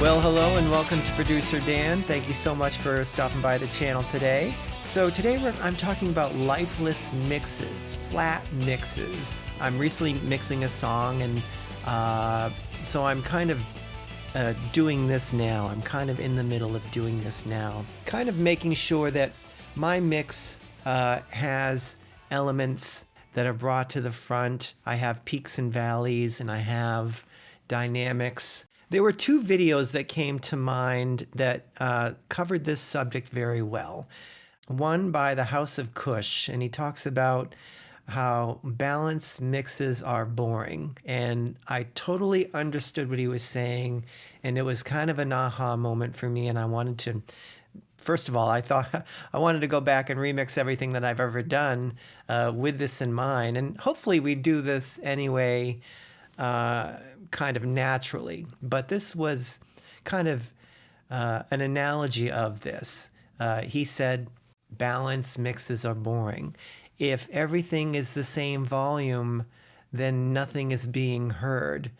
Well, hello and welcome to Producer Dan. Thank you so much for stopping by the channel today. So today I'm talking about lifeless mixes, flat mixes. I'm recently mixing a song, and so I'm kind of doing this now. I'm kind of in the middle of doing this now. Kind of making sure that my mix has elements that are brought to the front. I have peaks and valleys, and I have dynamics. There were two videos that came to mind that covered this subject very well. One by the House of Kush, and he talks about how balanced mixes are boring. And I totally understood what he was saying, and it was kind of an aha moment for me, and I wanted to, first of all, I thought I wanted to go back and remix everything that I've ever done with this in mind. And hopefully we do this anyway, kind of naturally. But this was kind of an analogy of this. He said, balanced mixes are boring. If everything is the same volume, then nothing is being heard.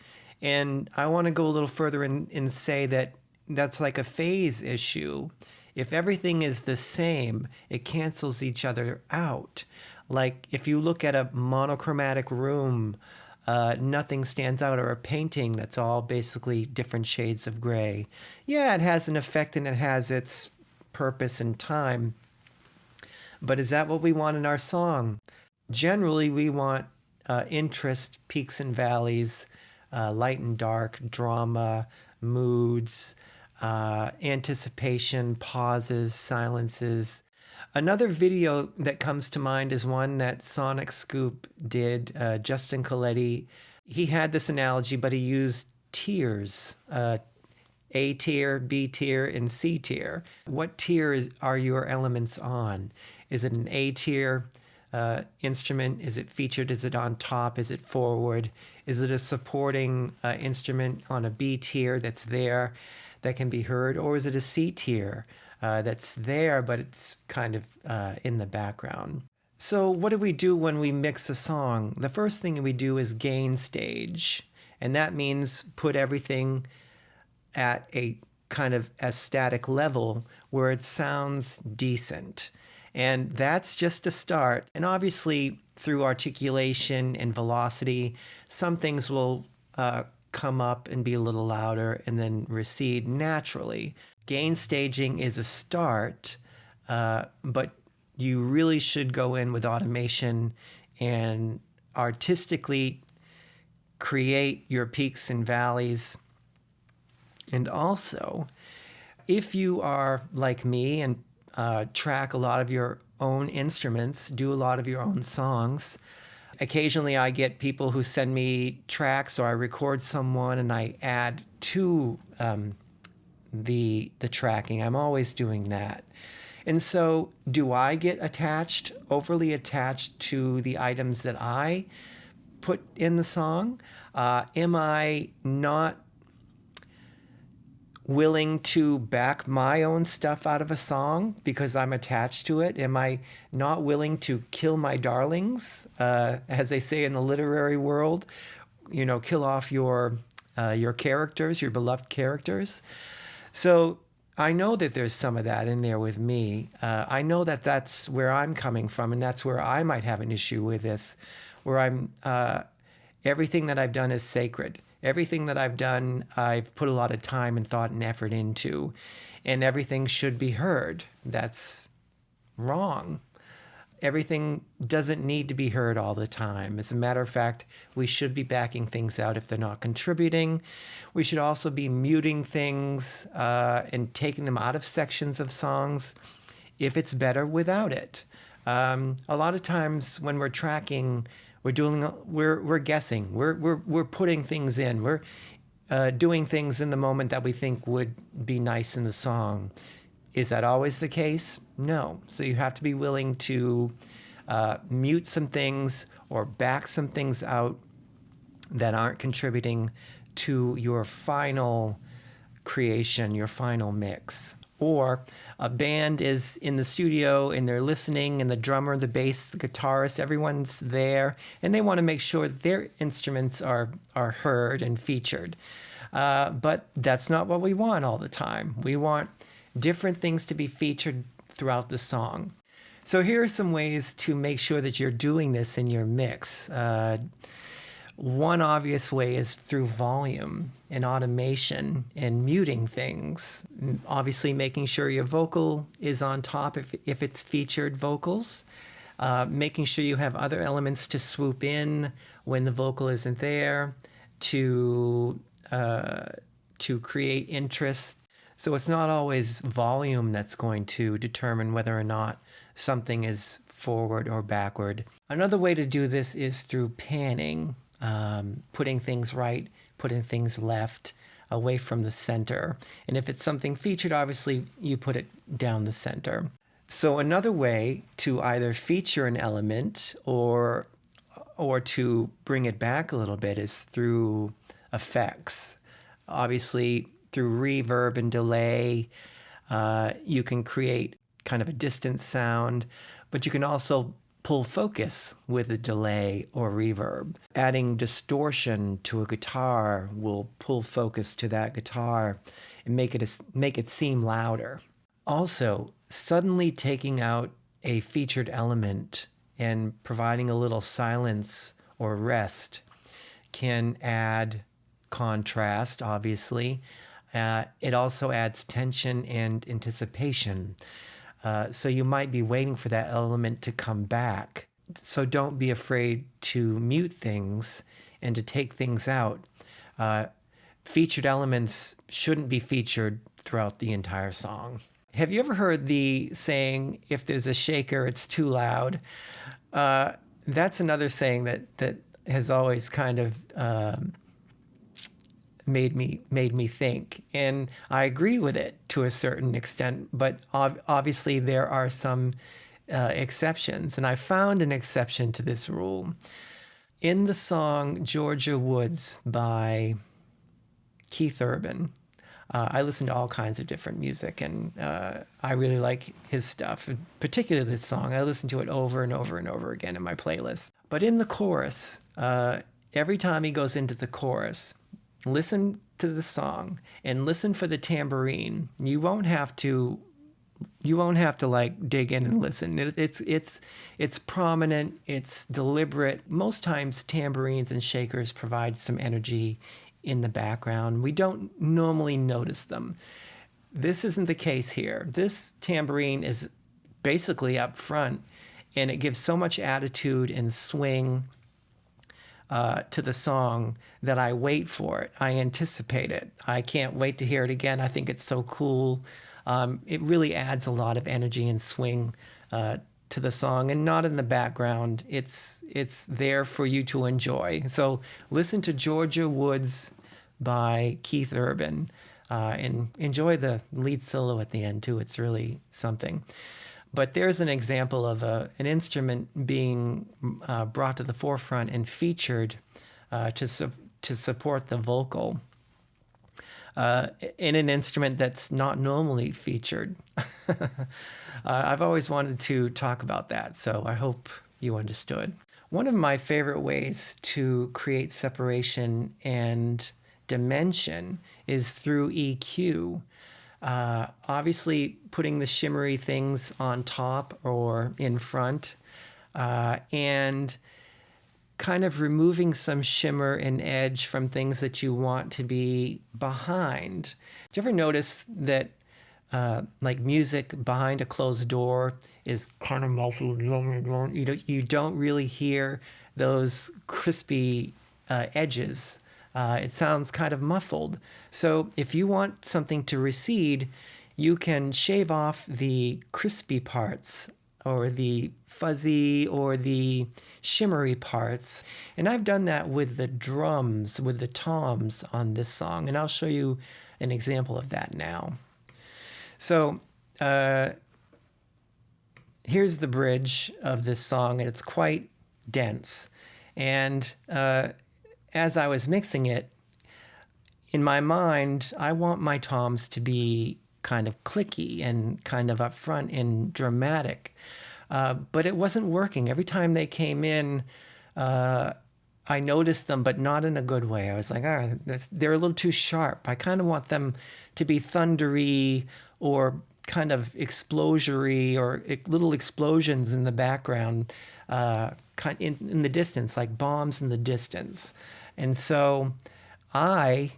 And I want to go a little further and say that that's like a phase issue. If everything is the same, it cancels each other out. Like if you look at a monochromatic room, nothing stands out, or a painting that's all basically different shades of gray. Yeah, it has an effect and it has its purpose and time. But is that what we want in our song? Generally, we want interest, peaks and valleys, light and dark, drama, moods, anticipation, pauses, silences. Another video that comes to mind is one that Sonic Scoop did, Justin Coletti. He had this analogy, but he used tiers, A tier, B tier, and C tier. What tier are your elements on? Is it an A tier instrument? Is it featured? Is it on top? Is it forward? Is it a supporting instrument on a B tier that's there that can be heard? Or is it a C tier that's there, but it's kind of in the background? So what do we do when we mix a song? The first thing we do is gain stage. And that means put everything at a kind of aesthetic level where it sounds decent. And that's just a start. And obviously, through articulation and velocity, some things will come up and be a little louder and then recede naturally. Gain staging is a start, but you really should go in with automation and artistically create your peaks and valleys. And also, if you are like me and track a lot of your own instruments, do a lot of your own songs. Occasionally I get people who send me tracks, or I record someone and I add to the tracking. I'm always doing that. And so do I get overly attached to the items that I put in the song? Am I not willing to back my own stuff out of a song because I'm attached to it? Am I not willing to kill my darlings, as they say in the literary world? You know, kill off your characters, your beloved characters. So I know that there's some of that in there with me. I know that that's where I'm coming from, and that's where I might have an issue with this, where I'm everything that I've done is sacred. Everything that I've done, I've put a lot of time and thought and effort into, and everything should be heard. That's wrong. Everything doesn't need to be heard all the time. As a matter of fact, we should be backing things out if they're not contributing. We should also be muting things and taking them out of sections of songs if it's better without it. A lot of times when we're tracking, we're guessing. We're putting things in. We're doing things in the moment that we think would be nice in the song. Is that always the case? No. So you have to be willing to mute some things or back some things out that aren't contributing to your final creation, your final mix. Or a band is in the studio and they're listening, and the drummer, the bass, the guitarist, everyone's there, and they want to make sure that their instruments are heard and featured. But that's not what we want all the time. We want different things to be featured throughout the song. So here are some ways to make sure that you're doing this in your mix. One obvious way is through volume and automation and muting things. Obviously, making sure your vocal is on top if it's featured vocals. Making sure you have other elements to swoop in when the vocal isn't there to create interest. So it's not always volume that's going to determine whether or not something is forward or backward. Another way to do this is through panning. Putting things right, putting things left, away from the center. And if it's something featured, obviously you put it down the center. So another way to either feature an element or to bring it back a little bit is through effects. Obviously, through reverb and delay, you can create kind of a distant sound, but you can also pull focus with a delay or reverb. Adding distortion to a guitar will pull focus to that guitar and make it seem louder. Also, suddenly taking out a featured element and providing a little silence or rest can add contrast, obviously. It also adds tension and anticipation. So you might be waiting for that element to come back. So don't be afraid to mute things and to take things out. Featured elements shouldn't be featured throughout the entire song. Have you ever heard the saying, if there's a shaker, it's too loud? That's another saying that has always kind of made me think, and I agree with it to a certain extent, but obviously there are some exceptions, and I found an exception to this rule. In the song Georgia Woods by Keith Urban, I listen to all kinds of different music, and I really like his stuff, particularly this song. I listen to it over and over and over again in my playlist. But in the chorus, every time he goes into the chorus, listen to the song and listen for the tambourine. You won't have to like dig in and listen. It's prominent, it's deliberate. Most times tambourines and shakers provide some energy in the background. We don't normally notice them. This isn't the case here. This tambourine is basically up front, and it gives so much attitude and swing to the song that I wait for it. I anticipate it. I can't wait to hear it again. I think it's so cool. It really adds a lot of energy and swing to the song, and not in the background. It's there for you to enjoy. So listen to Georgia Woods by Keith Urban and enjoy the lead solo at the end too. It's really something. But there's an example of an instrument being brought to the forefront and featured to support the vocal in an instrument that's not normally featured. I've always wanted to talk about that, so I hope you understood. One of my favorite ways to create separation and dimension is through EQ. Obviously, putting the shimmery things on top or in front, and kind of removing some shimmer and edge from things that you want to be behind. Do you ever notice that like music behind a closed door is kind of muffled? You don't really hear those crispy edges. It sounds kind of muffled. So if you want something to recede, you can shave off the crispy parts or the fuzzy or the shimmery parts. And I've done that with the drums, with the toms on this song. And I'll show you an example of that now. So here's the bridge of this song, and it's quite dense. And as I was mixing it, in my mind, I want my toms to be kind of clicky and kind of upfront and dramatic. But it wasn't working. Every time they came in, I noticed them, but not in a good way. I was like, all right, they're a little too sharp. I kind of want them to be thundery or kind of explosory or little explosions in the background, in the distance, like bombs in the distance. And so I,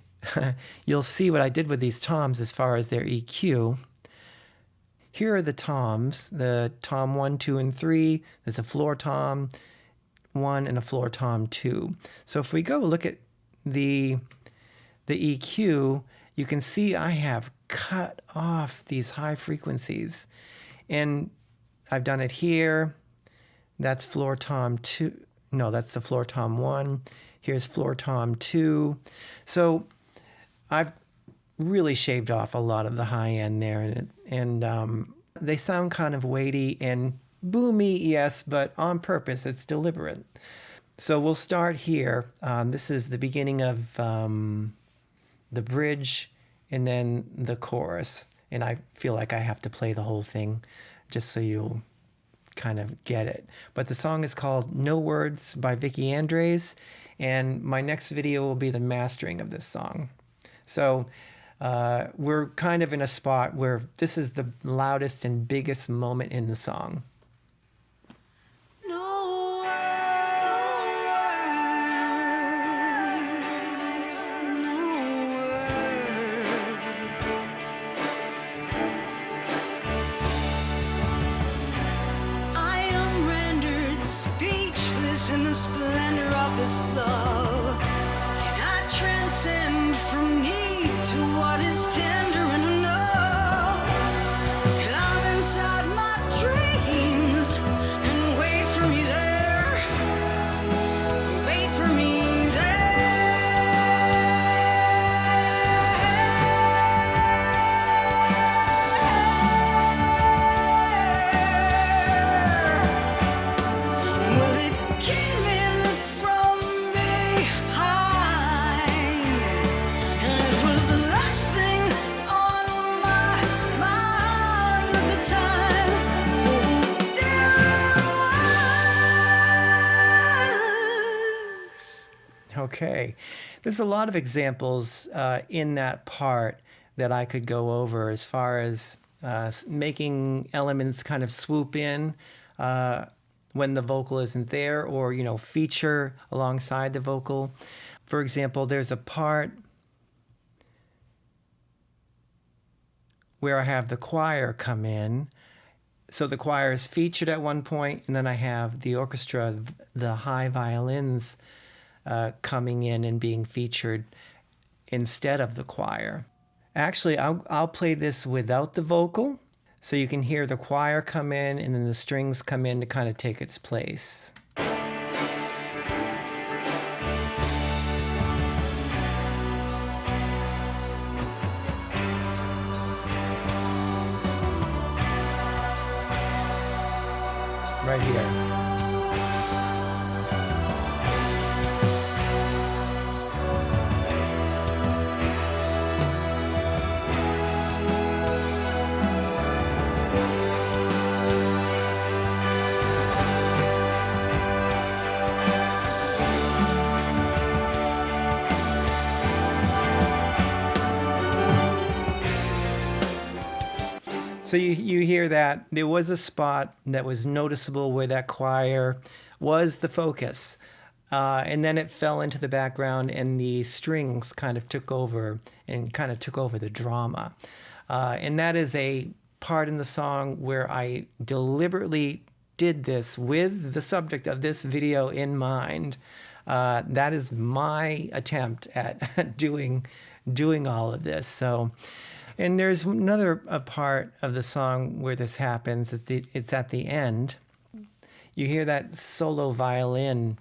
you'll see what I did with these toms as far as their EQ. Here are the toms, the tom 1, 2, and 3. There's a floor tom 1 and a floor tom 2. So if we go look at the EQ, you can see I have cut off these high frequencies. And I've done it here. That's floor tom 2. No, that's the floor tom 1. Here's floor tom 2. So I've really shaved off a lot of the high end there, and they sound kind of weighty and boomy, yes, but on purpose. It's deliberate. So we'll start here. This is the beginning of the bridge and then the chorus, and I feel like I have to play the whole thing just so you'll kind of get it. But the song is called No Words by Vicky, and my next video will be the mastering of this song. So we're kind of in a spot where this is the loudest and biggest moment in the song. Speechless in the splendor of this love, and I transcend from need to what is tender and enough. And I'm inside my dreams and wait for me there, wait for me there. Well, it came in from behind, and it was the last thing on my mind at the time. There it was. Okay, there's a lot of examples in that part that I could go over as far as making elements kind of swoop in when the vocal isn't there, or, you know, feature alongside the vocal. For example, there's a part where I have the choir come in. So the choir is featured at one point, and then I have the orchestra, the high violins coming in and being featured instead of the choir. Actually, I'll play this without the vocal, so you can hear the choir come in and then the strings come in to kind of take its place. Right here. So you hear that there was a spot that was noticeable where that choir was the focus. And then it fell into the background and the strings kind of took over the drama. And that is a part in the song where I deliberately did this with the subject of this video in mind. That is my attempt at doing all of this. So, and there's another part of the song where this happens. It's at the end. You hear that solo violin.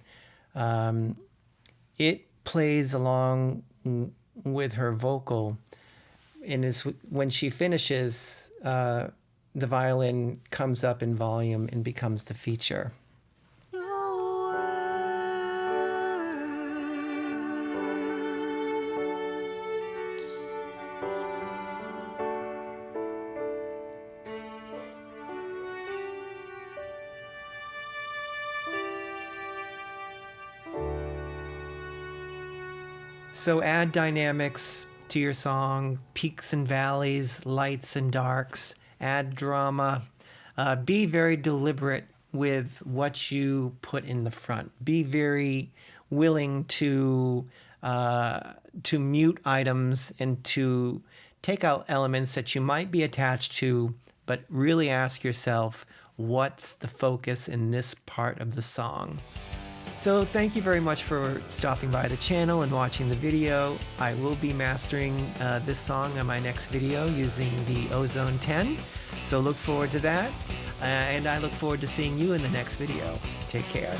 It plays along with her vocal, and is when she finishes, the violin comes up in volume and becomes the feature. So add dynamics to your song, peaks and valleys, lights and darks, add drama. Be very deliberate with what you put in the front. Be very willing to mute items and to take out elements that you might be attached to, but really ask yourself, what's the focus in this part of the song? So thank you very much for stopping by the channel and watching the video. I will be mastering this song on my next video using the Ozone 10. So look forward to that. And I look forward to seeing you in the next video. Take care.